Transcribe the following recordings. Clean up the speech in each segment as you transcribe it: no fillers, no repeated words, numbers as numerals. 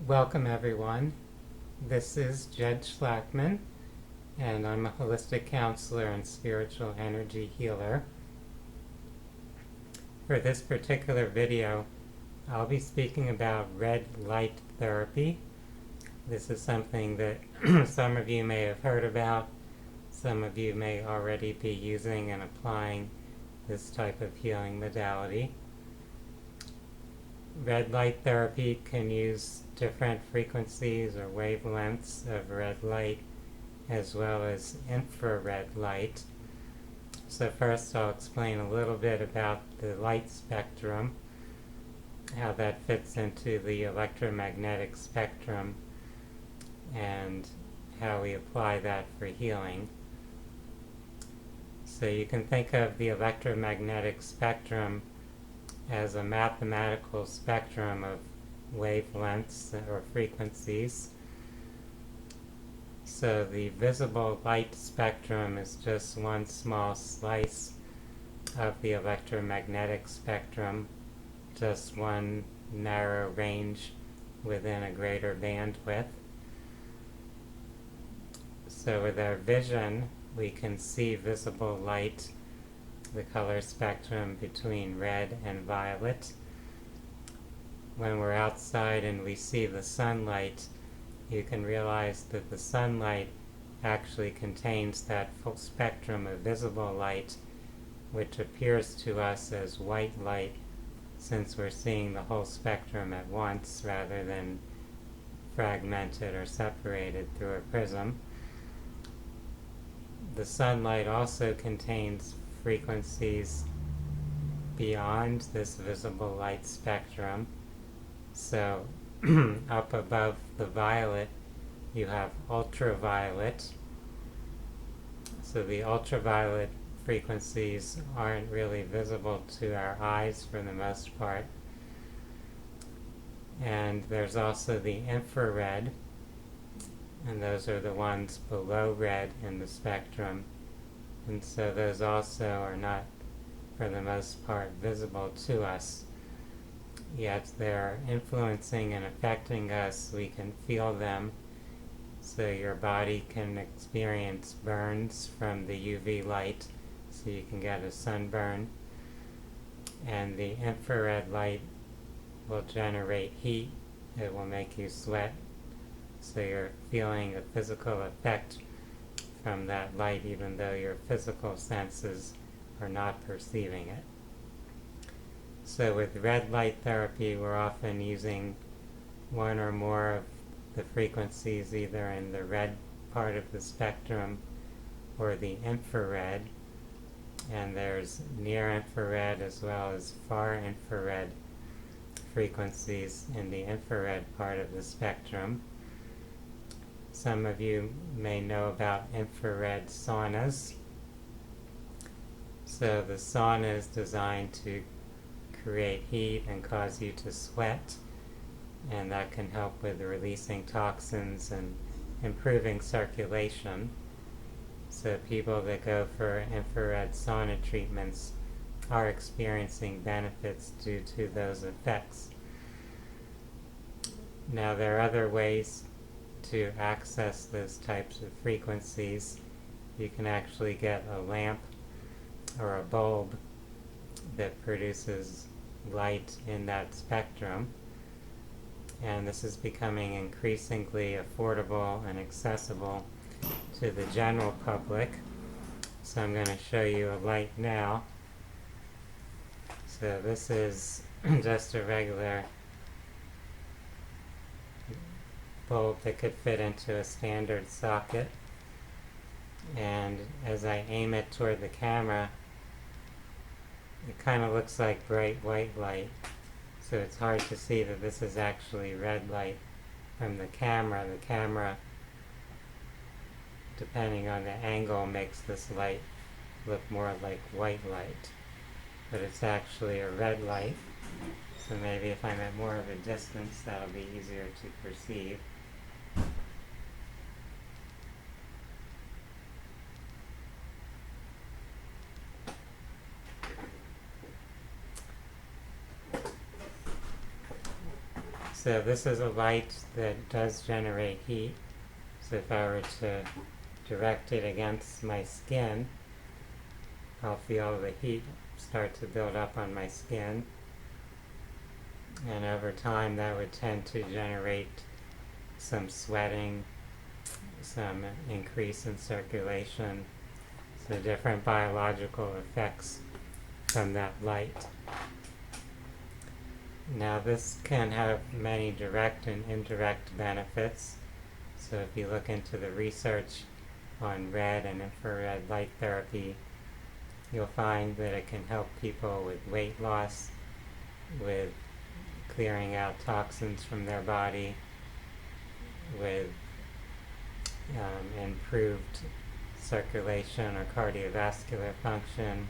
Welcome everyone. This is Jed Shlackman, and I'm a holistic counselor and spiritual energy healer. For this particular video, I'll be speaking about red light therapy. This is something that some of you may have heard about. Some of you may already be using and applying this type of healing modality. Red light therapy can use different frequencies or wavelengths of red light as well as infrared light. So first I'll explain a little bit about the light spectrum, how that fits into the electromagnetic spectrum, and how we apply that for healing. So you can think of the electromagnetic spectrum as a mathematical spectrum of wavelengths or frequencies. So the visible light spectrum is just one small slice of the electromagnetic spectrum, just one narrow range within a greater bandwidth. So with our vision, we can see visible light, the color spectrum between red and violet. When we're outside and we see the sunlight, you can realize that the sunlight actually contains that full spectrum of visible light, which appears to us as white light, since we're seeing the whole spectrum at once rather than fragmented or separated through a prism. The sunlight also contains frequencies beyond this visible light spectrum. So up above the violet you have ultraviolet. So the ultraviolet frequencies aren't really visible to our eyes for the most part. And there's also the infrared, and those are the ones below red in the spectrum. And so those also are not, for the most part, visible to us. Yet they're influencing and affecting us. We can feel them. So your body can experience burns from the UV light, so you can get a sunburn. And the infrared light will generate heat. It will make you sweat. So you're feeling a physical effect from that light, even though your physical senses are not perceiving it. So with red light therapy, we're often using one or more of the frequencies either in the red part of the spectrum or the infrared. And there's near infrared as well as far infrared frequencies in the infrared part of the spectrum. Some of you may know about infrared saunas. So the sauna is designed to create heat and cause you to sweat, and that can help with releasing toxins and improving circulation. So people that go for infrared sauna treatments are experiencing benefits due to those effects. Now there are other ways to access those types of frequencies. You can actually get a lamp or a bulb that produces light in that spectrum, and this is becoming increasingly affordable and accessible to the general public. So I'm going to show you a light now. So this is just a regular bulb that could fit into a standard socket, and as I aim it toward the camera, it kind of looks like bright white light, so it's hard to see that this is actually red light from the camera. The camera, depending on the angle, makes this light look more like white light, but it's actually a red light. So maybe if I'm at more of a distance, that'll be easier to perceive. So this is a light that does generate heat. So if I were to direct it against my skin, I'll feel the heat start to build up on my skin. And over time that would tend to generate some sweating, some increase in circulation, so different biological effects from that light. Now this can have many direct and indirect benefits. So if you look into the research on red and infrared light therapy, you'll find that it can help people with weight loss, with clearing out toxins from their body, with improved circulation or cardiovascular function,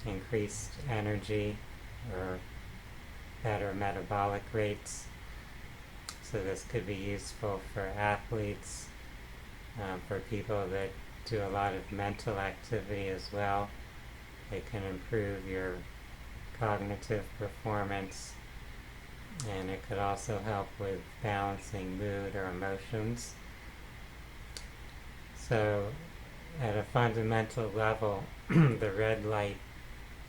increased energy or better metabolic rates. So this could be useful for athletes, for people that do a lot of mental activity as well. It can improve your cognitive performance, and it could also help with balancing mood or emotions. So at a fundamental level, the red light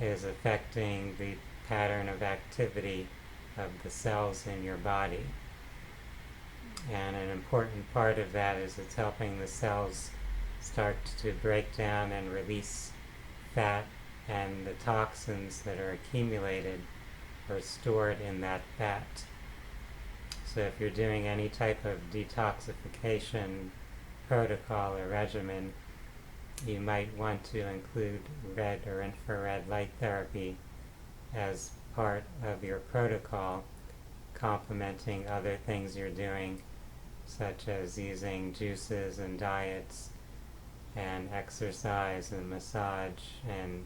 is affecting the pattern of activity of the cells in your body. And an important part of that is it's helping the cells start to break down and release fat and the toxins that are accumulated or stored in that fat. So if you're doing any type of detoxification protocol or regimen, you might want to include red or infrared light therapy as part of your protocol, complementing other things you're doing, such as using juices and diets and exercise and massage and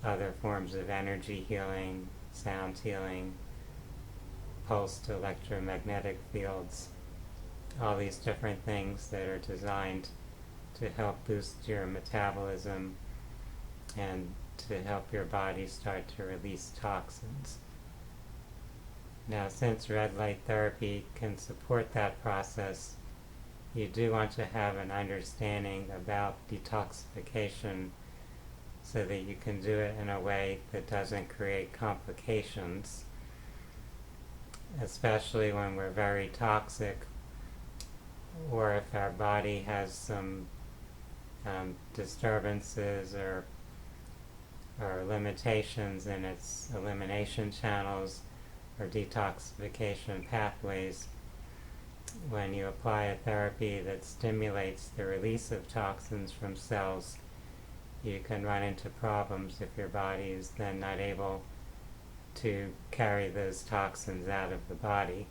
other forms of energy healing, sound healing, pulsed electromagnetic fields, all these different things that are designed to help boost your metabolism and to help your body start to release toxins. Now, since red light therapy can support that process, you do want to have an understanding about detoxification so that you can do it in a way that doesn't create complications, especially when we're very toxic or if our body has some disturbances or limitations in its elimination channels or detoxification pathways. When you apply a therapy that stimulates the release of toxins from cells, you can run into problems if your body is then not able to carry those toxins out of the body.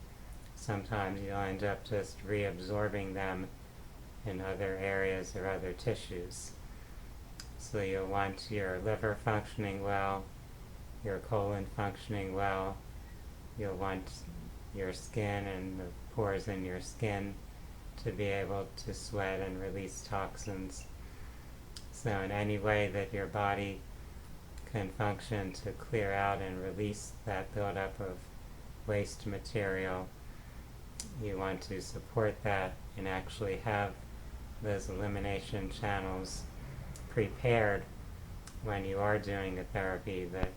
Sometimes you'll end up just reabsorbing them in other areas or other tissues. So you'll want your liver functioning well, your colon functioning well. You'll want your skin and the pores in your skin to be able to sweat and release toxins. So in any way that your body can function to clear out and release that buildup of waste material, you want to support that and actually have those elimination channels prepared when you are doing a therapy that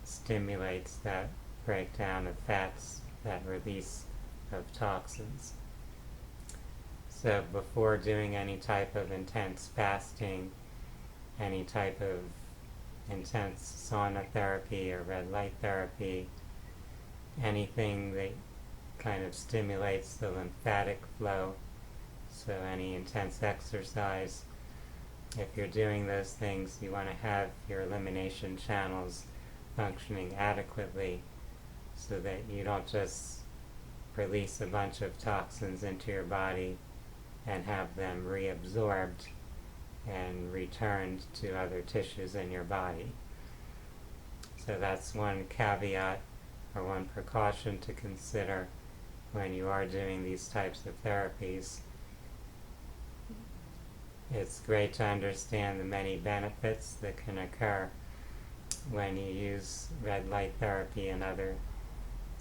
stimulates that breakdown of fats, that release of toxins. So before doing any type of intense fasting, any type of intense sauna therapy or red light therapy, anything that kind of stimulates the lymphatic flow, so any intense exercise, if you're doing those things, you want to have your elimination channels functioning adequately so that you don't just release a bunch of toxins into your body and have them reabsorbed and returned to other tissues in your body. So that's one caveat or one precaution to consider when you are doing these types of therapies. It's great to understand the many benefits that can occur when you use red light therapy and other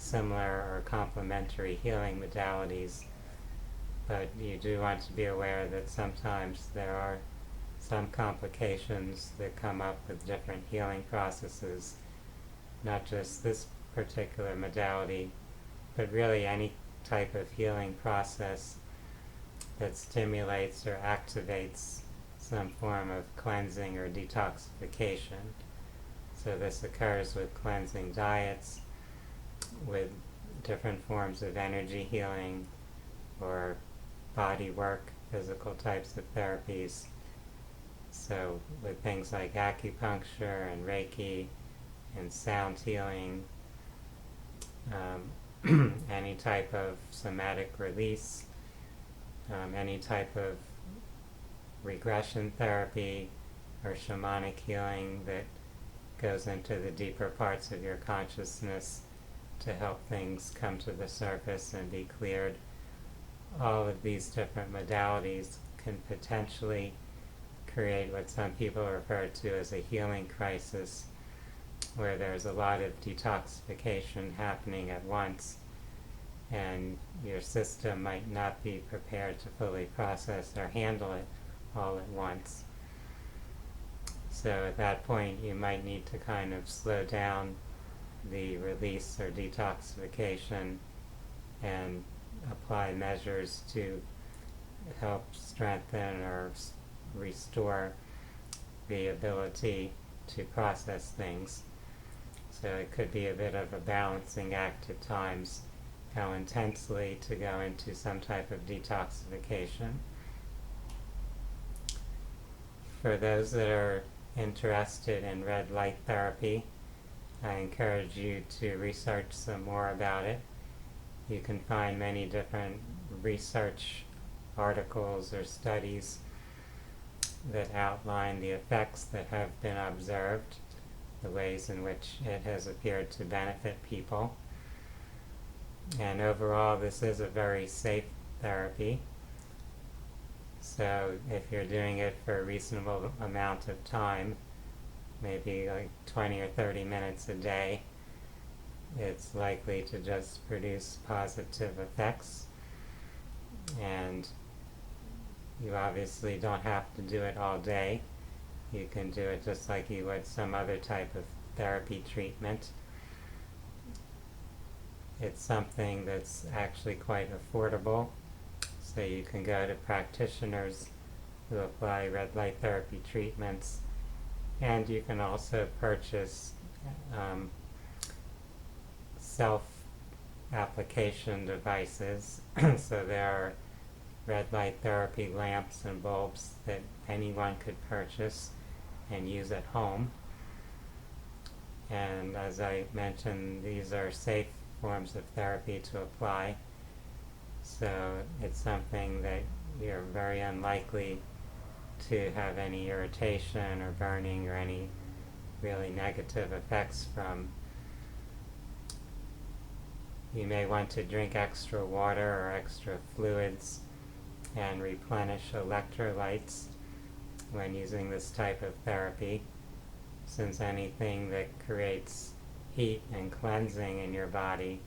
similar or complementary healing modalities, but you do want to be aware that sometimes there are some complications that come up with different healing processes, not just this particular modality, but really any type of healing process that stimulates or activates some form of cleansing or detoxification. So this occurs with cleansing diets, with different forms of energy healing or body work, physical types of therapies. So with things like acupuncture and Reiki and sound healing, any type of somatic release, any type of regression therapy or shamanic healing that goes into the deeper parts of your consciousness to help things come to the surface and be cleared. All of these different modalities can potentially create what some people refer to as a healing crisis, where there's a lot of detoxification happening at once, and your system might not be prepared to fully process or handle it all at once. So at that point you might need to kind of slow down the release or detoxification and apply measures to help strengthen or restore the ability to process things. So it could be a bit of a balancing act at times, how intensely to go into some type of detoxification. For those that are interested in red light therapy, I encourage you to research some more about it. You can find many different research articles or studies that outline the effects that have been observed, the ways in which it has appeared to benefit people. And overall, this is a very safe therapy. So if you're doing it for a reasonable amount of time, maybe like 20 or 30 minutes a day, it's likely to just produce positive effects. And you obviously don't have to do it all day. You can do it just like you would some other type of therapy treatment. It's something that's actually quite affordable, so you can go to practitioners who apply red light therapy treatments, and you can also purchase self-application devices. So there are red light therapy lamps and bulbs that anyone could purchase and use at home. And as I mentioned, these are safe forms of therapy to apply. So it's something that you're very unlikely to have any irritation or burning or any really negative effects from. You may want to drink extra water or extra fluids and replenish electrolytes when using this type of therapy, since anything that creates heat and cleansing in your body,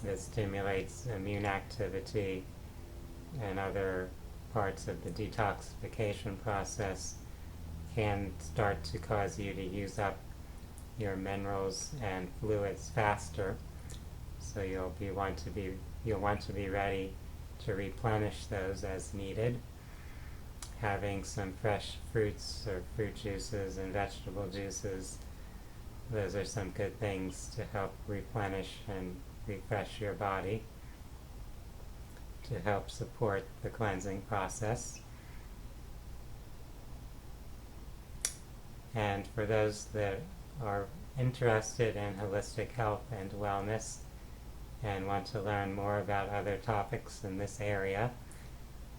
that stimulates immune activity and other parts of the detoxification process, can start to cause you to use up your minerals and fluids faster. So you'll want to be ready to replenish those as needed. Having some fresh fruits or fruit juices and vegetable juices, those are some good things to help replenish and refresh your body, to help support the cleansing process. And for those that are interested in holistic health and wellness and want to learn more about other topics in this area,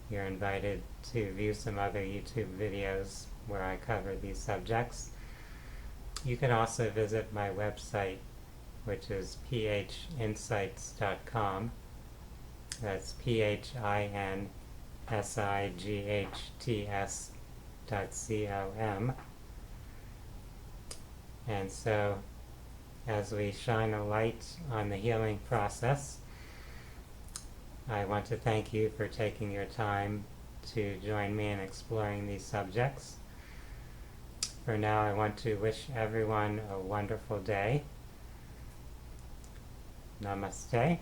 you're invited to view some other YouTube videos where I cover these subjects. You can also visit my website, which is phinsights.com. That's phinsights.com. And so as we shine a light on the healing process. I want to thank you for taking your time to join me in exploring these subjects. For now, I want to wish everyone a wonderful day. Namaste.